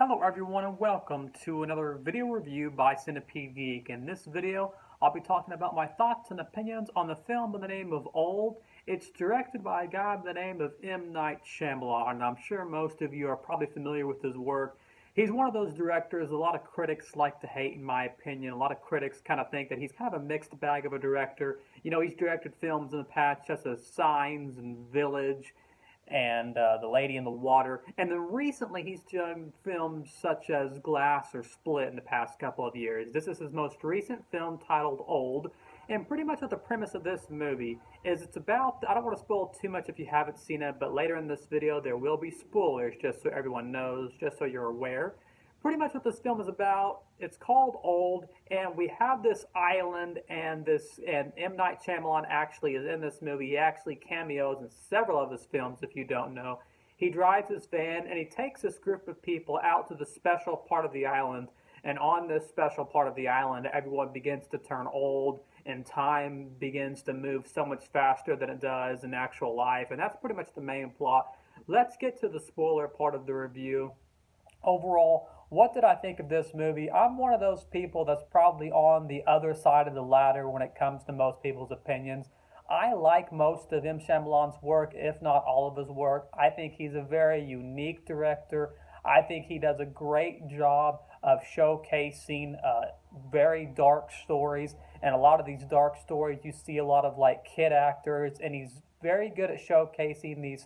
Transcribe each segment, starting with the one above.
Hello everyone and welcome to another video review by Centipede Geek. In this video, I'll be talking about my thoughts and opinions on the film by the name of Old. It's directed by a guy by the name of M. Night Shyamalan, and I'm sure most of you are probably familiar with his work. He's one of those directors a lot of critics like to hate, in my opinion. A lot of critics kind of think that he's kind of a mixed bag of a director. You know, he's directed films in the past such as Signs and Village and The Lady in the Water. And then recently he's done films such as Glass or Split in the past couple of years. This is his most recent film titled Old. And pretty much what the premise of this movie is, it's about, I don't want to spoil too much if you haven't seen it, but later in this video there will be spoilers just so everyone knows, just so you're aware. Pretty much what this film is about, it's called Old, and we have this island, and M. Night Shyamalan actually is in this movie. He actually cameos in several of his films, if you don't know. He drives his van, and he takes this group of people out to the special part of the island, and on this special part of the island, everyone begins to turn old, and time begins to move so much faster than it does in actual life, and that's pretty much the main plot. Let's get to the spoiler part of the review. Overall, what did I think of this movie? I'm one of those people that's probably on the other side of the ladder when it comes to most people's opinions. I like most of M. Shyamalan's work, if not all of his work. I think he's a very unique director. I think he does a great job of showcasing very dark stories. And a lot of these dark stories, you see a lot of like kid actors, and he's very good at showcasing these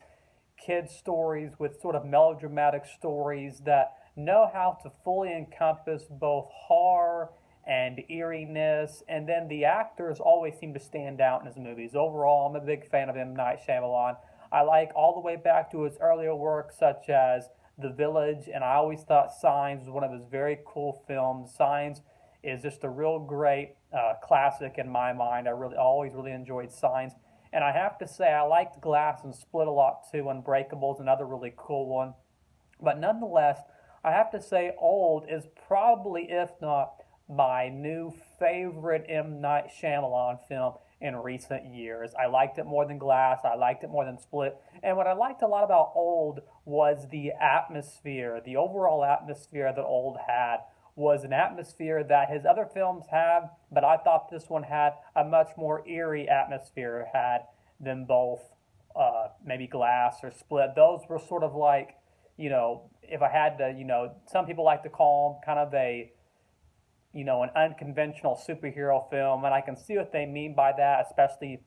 kid stories with sort of melodramatic stories that know how to fully encompass both horror and eeriness, and then the actors always seem to stand out in his movies. Overall, I'm a big fan of M. Night Shyamalan. I like all the way back to his earlier work such as The Village, and I always thought Signs was one of his very cool films. Signs is just a real great classic in my mind. I always really enjoyed Signs. And I have to say, I liked Glass and Split a lot too. Unbreakable is another really cool one. But nonetheless, I have to say Old is probably, if not my new favorite M. Night Shyamalan film in recent years. I liked it more than Glass. I liked it more than Split. And what I liked a lot about Old was the atmosphere. The overall atmosphere that Old had was an atmosphere that his other films have, but I thought this one had a much more eerie atmosphere than both maybe Glass or Split. Those were sort of like, you know, if I had to, you know, some people like to call them kind of a, you know, an unconventional superhero film, and I can see what they mean by that, especially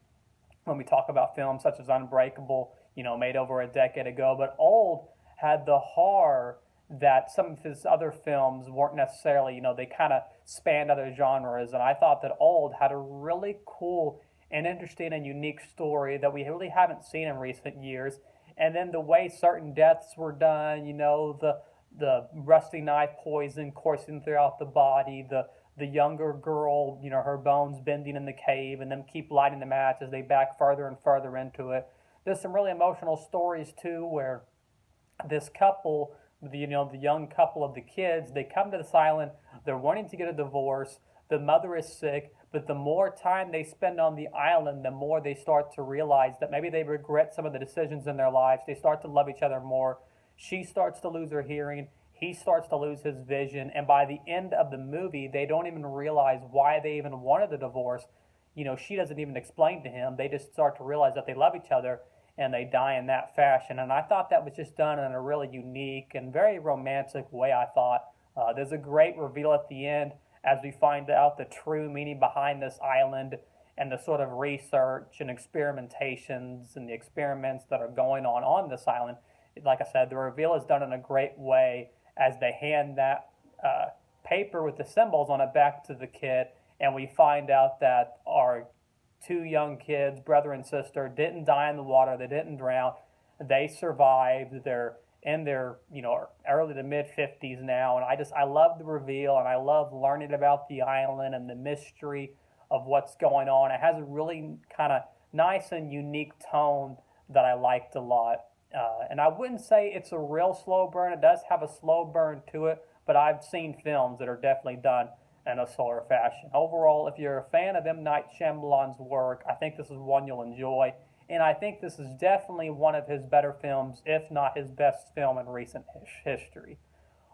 when we talk about films such as Unbreakable, you know, made over a decade ago. But Old had the horror that some of his other films weren't necessarily, you know, they kind of spanned other genres, and I thought that Old had a really cool and interesting and unique story that we really haven't seen in recent years. And then the way certain deaths were done, you know, the rusty knife poison coursing throughout the body, the younger girl, you know, her bones bending in the cave, and them keep lighting the match as they back further and further into it. There's some really emotional stories too, where this couple, you know, the young couple of the kids, they come to this island, they're wanting to get a divorce, the mother is sick, but the more time they spend on the island, the more they start to realize that maybe they regret some of the decisions in their lives. They start to love each other more. She starts to lose her hearing. He starts to lose his vision. And by the end of the movie, they don't even realize why they even wanted the divorce. You know, she doesn't even explain to him. They just start to realize that they love each other, and they die in that fashion. And I thought that was just done in a really unique and very romantic way, I thought. There's a great reveal at the end as we find out the true meaning behind this island and the sort of research and experimentations and the experiments that are going on this island. Like I said, the reveal is done in a great way as they hand that paper with the symbols on it back to the kid, and we find out that our two young kids, brother and sister, didn't die in the water. They didn't drown. They survived. They're in their, you know, early to mid 50s now, and I love the reveal, and I love learning about the island and the mystery of what's going on. It has a really kind of nice and unique tone that I liked a lot. And I wouldn't say it's a real slow burn. It does have a slow burn to it, but I've seen films that are definitely done in a slower fashion. Overall, if you're a fan of M. Night Shyamalan's work, I think this is one you'll enjoy. And I think this is definitely one of his better films, if not his best film in recent history.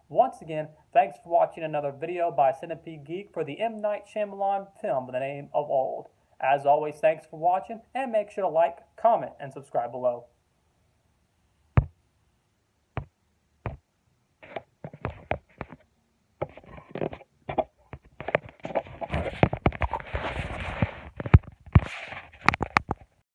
Once again, thanks for watching another video by Centipede Geek for the M. Night Shyamalan film by the name of Old. As always, thanks for watching, and make sure to like, comment, and subscribe below.